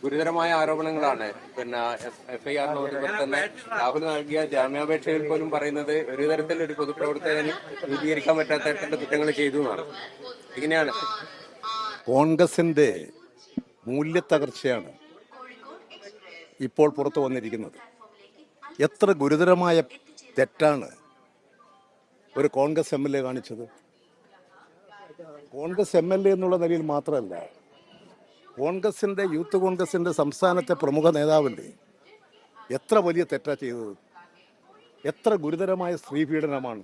ഗുരുതരമായ ആരോപണങ്ങളാണ്. എഫ്ഐആറിനോട് തന്നെ രാഹുൽ നൽകിയ ജാമ്യാപേക്ഷയിൽ പോലും പറയുന്നത് ഒരു തരത്തിലൊരു പൊതുപ്രവർത്തകന് രൂപീകരിക്കാൻ പറ്റാത്ത തരത്തിലുള്ള കുറ്റങ്ങൾ ചെയ്തു എന്നാണ്. ഇങ്ങനെയാണ് കോൺഗ്രസിന്റെ മൂല്യത്തകർച്ചയാണ് ഇപ്പോൾ പുറത്തു വന്നിരിക്കുന്നത്. എത്ര ഗുരുതരമായ തെറ്റാണ് ഒരു കോൺഗ്രസ് എം എൽ എ കാണിച്ചത്. കോൺഗ്രസ് എം എൽ എ എന്നുള്ള നിലയിൽ മാത്രമല്ല, കോൺഗ്രസിന്റെ യൂത്ത് കോൺഗ്രസിന്റെ സംസ്ഥാനത്തെ പ്രമുഖ നേതാവല്ലേ എത്ര വലിയ തെറ്റാ ചെയ്തത്. എത്ര ഗുരുതരമായ സ്ത്രീ പീഡനമാണ്.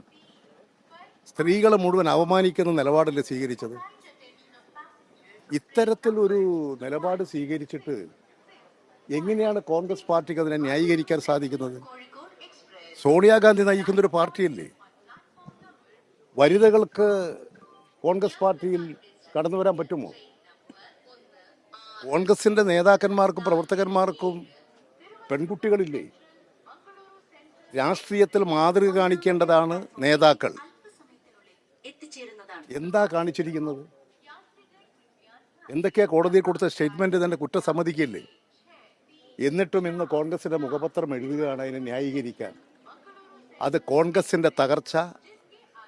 സ്ത്രീകളെ മുഴുവൻ അവമാനിക്കുന്ന നിലപാടല്ലേ സ്വീകരിച്ചത്. ഇത്തരത്തിലൊരു നിലപാട് സ്വീകരിച്ചിട്ട് എങ്ങനെയാണ് കോൺഗ്രസ് പാർട്ടിക്ക് അതിനെ ന്യായീകരിക്കാൻ സാധിക്കുന്നത്? സോണിയാഗാന്ധി നയിക്കുന്നൊരു പാർട്ടിയല്ലേ. വനിതകൾക്ക് കോൺഗ്രസ് പാർട്ടിയിൽ കടന്നു വരാൻ പറ്റുമോ? കോൺഗ്രസിന്റെ നേതാക്കന്മാർക്കും പ്രവർത്തകന്മാർക്കും പെൺകുട്ടികളില്ലേ? രാഷ്ട്രീയത്തിൽ മാതൃക കാണിക്കേണ്ടതാണ് നേതാക്കൾ. എന്താ കാണിച്ചിരിക്കുന്നത്? എന്തൊക്കെയാ കോടതിയിൽ കൊടുത്ത സ്റ്റേറ്റ്മെന്റ് തന്നെ കുറ്റം സമ്മതിക്കില്ലേ? എന്നിട്ടും ഇന്ന് കോൺഗ്രസിന്റെ മുഖപത്രം എഴുതുകയാണ് അതിനെ ന്യായീകരിക്കാൻ. അത് കോൺഗ്രസിന്റെ തകർച്ച,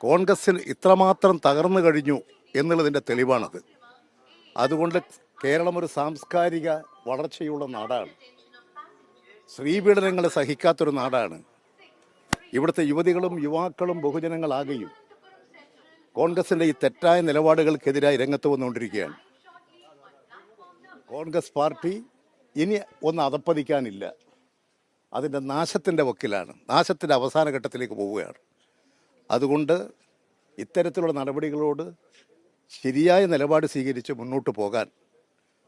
കോൺഗ്രസിൽ ഇത്രമാത്രം തകർന്നു കഴിഞ്ഞു എന്നുള്ളതിൻ്റെ തെളിവാണത്. അതുകൊണ്ട് കേരളം ഒരു സാംസ്കാരിക വളർച്ചയുള്ള നാടാണ്. സ്ത്രീപീഡനങ്ങളെ സഹിക്കാത്തൊരു നാടാണ്. ഇവിടുത്തെ യുവതികളും യുവാക്കളും ബഹുജനങ്ങളാകെയും കോൺഗ്രസിൻ്റെ ഈ തെറ്റായ നിലപാടുകൾക്കെതിരായി രംഗത്ത് വന്നുകൊണ്ടിരിക്കുകയാണ്. കോൺഗ്രസ് പാർട്ടി ഇനി ഒന്ന് അധപ്പതിക്കാനില്ല. അതിൻ്റെ നാശത്തിൻ്റെ വക്കിലാണ്, നാശത്തിൻ്റെ അവസാന ഘട്ടത്തിലേക്ക് പോവുകയാണ്. അതുകൊണ്ട് ഇത്തരത്തിലുള്ള നടപടികളോട് ശരിയായ നിലപാട് സ്വീകരിച്ച് മുന്നോട്ട് പോകാൻ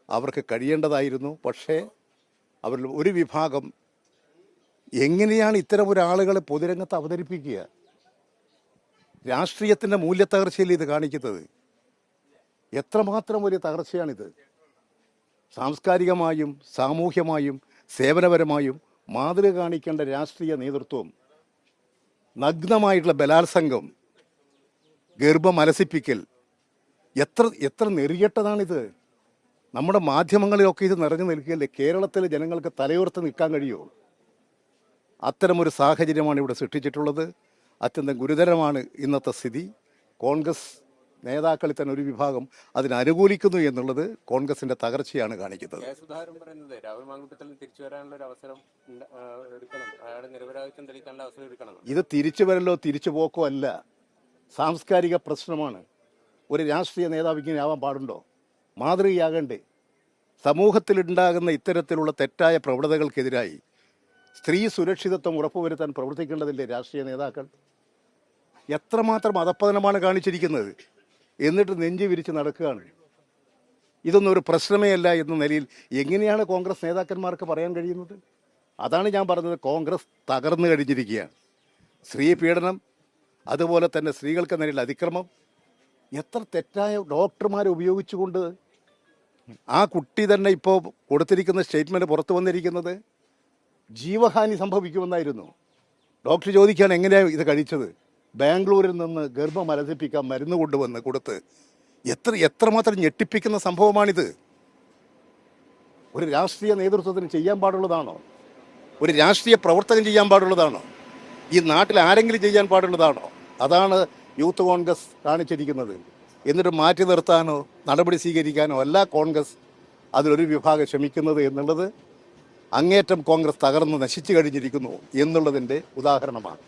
അവർക്ക് കഴിയേണ്ടതായിരുന്നു. പക്ഷേ അവരിൽ ഒരു വിഭാഗം എങ്ങനെയാണ് ഇത്തരം ഒരാളുകളെ പൊതുരംഗത്ത് അവതരിപ്പിക്കുക? രാഷ്ട്രീയത്തിൻ്റെ മൂല്യത്തകർച്ചയിൽ ഇത് കാണിക്കുന്നത്. എത്രമാത്രം വലിയ തകർച്ചയാണിത്. സാംസ്കാരികമായും സാമൂഹ്യമായും സേവനപരമായും മാതൃക കാണിക്കേണ്ട രാഷ്ട്രീയ നേതൃത്വം നഗ്നമായിട്ടുള്ള ബലാത്സംഗം, ഗർഭം അലസിപ്പിക്കൽ, എത്ര നെറികെട്ടതാണിത്. നമ്മുടെ മാധ്യമങ്ങളിലൊക്കെ ഇത് നിറഞ്ഞു നിൽക്കുകയല്ലേ. കേരളത്തിലെ ജനങ്ങൾക്ക് തലയോർത്ത് നിൽക്കാൻ കഴിയുമോ? അത്തരമൊരു സാഹചര്യമാണ് ഇവിടെ സൃഷ്ടിച്ചിട്ടുള്ളത്. അത്യന്തം ഗുരുതരമാണ് ഇന്നത്തെ സ്ഥിതി. കോൺഗ്രസ് നേതാക്കളിൽ തന്നെ ഒരു വിഭാഗം അതിനനുകൂലിക്കുന്നു എന്നുള്ളത് കോൺഗ്രസിന്റെ തകർച്ചയാണ് കാണിക്കുന്നത്. ഇത് തിരിച്ചു വരലോ തിരിച്ചു പോക്കോ അല്ല, സാംസ്കാരിക പ്രശ്നമാണ്. ഒരു രാഷ്ട്രീയ നേതാവ് ഇങ്ങനെ ആവാൻ പാടുണ്ടോ? മാതൃകയാകണ്ടേ? സമൂഹത്തിലുണ്ടാകുന്ന ഇത്തരത്തിലുള്ള തെറ്റായ പ്രവണതകൾക്കെതിരായി സ്ത്രീ സുരക്ഷിതത്വം ഉറപ്പുവരുത്താൻ പ്രവർത്തിക്കേണ്ടതില്ലേ രാഷ്ട്രീയ നേതാക്കൾ? എത്രമാത്രം അധപ്പതനമാണ് കാണിച്ചിരിക്കുന്നത്. എന്നിട്ട് നെഞ്ചു വിരിച്ച് നടക്കുകയാണ്. ഇതൊന്നും ഒരു പ്രശ്നമേ അല്ല എന്ന നിലയിൽ എങ്ങനെയാണ് കോൺഗ്രസ് നേതാക്കന്മാർക്ക് പറയാൻ കഴിയുന്നത്? അതാണ് ഞാൻ പറഞ്ഞത്. കോൺഗ്രസ് തകർന്നു കഴിഞ്ഞിരിക്കുകയാണ്. സ്ത്രീ പീഡനം, അതുപോലെ തന്നെ സ്ത്രീകൾക്ക് നേരിൽ അതിക്രമം, എത്ര തെറ്റായ ഡോക്ടർമാരെ ഉപയോഗിച്ചുകൊണ്ട് ആ കുട്ടി തന്നെ ഇപ്പോൾ കൊടുത്തിരിക്കുന്ന സ്റ്റേറ്റ്മെൻറ്റ് പുറത്തു വന്നിരിക്കുന്നത് ജീവഹാനി സംഭവിക്കുമെന്നായിരുന്നു. ഡോക്ടർ ചോദിക്കുകയാണ് എങ്ങനെയാണ് ഇത് കഴിച്ചത്. ബാംഗ്ലൂരിൽ നിന്ന് ഗർഭം അലസിപ്പിക്കാൻ മരുന്ന് കൊണ്ടുവന്ന് കൊടുത്ത് എത്രമാത്രം ഞെട്ടിപ്പിക്കുന്ന സംഭവമാണിത്. ഒരു രാഷ്ട്രീയ നേതൃത്വത്തിന് ചെയ്യാൻ പാടുള്ളതാണോ? ഒരു രാഷ്ട്രീയ പ്രവർത്തകൻ ചെയ്യാൻ പാടുള്ളതാണോ? ഈ നാട്ടിൽ ആരെങ്കിലും ചെയ്യാൻ പാടുള്ളതാണോ? അതാണ് യൂത്ത് കോൺഗ്രസ് കാണിച്ചിരിക്കുന്നത്. എന്നിട്ട് മാറ്റി നിർത്താനോ നടപടി സ്വീകരിക്കാനോ അല്ല കോൺഗ്രസ് അതിലൊരു വിഭാഗം ശ്രമിക്കുന്നത് എന്നുള്ളത് അങ്ങേറ്റം കോൺഗ്രസ് തകർന്ന് നശിച്ചു കഴിഞ്ഞിരിക്കുന്നു എന്നുള്ളതിൻ്റെ ഉദാഹരണമാണ്.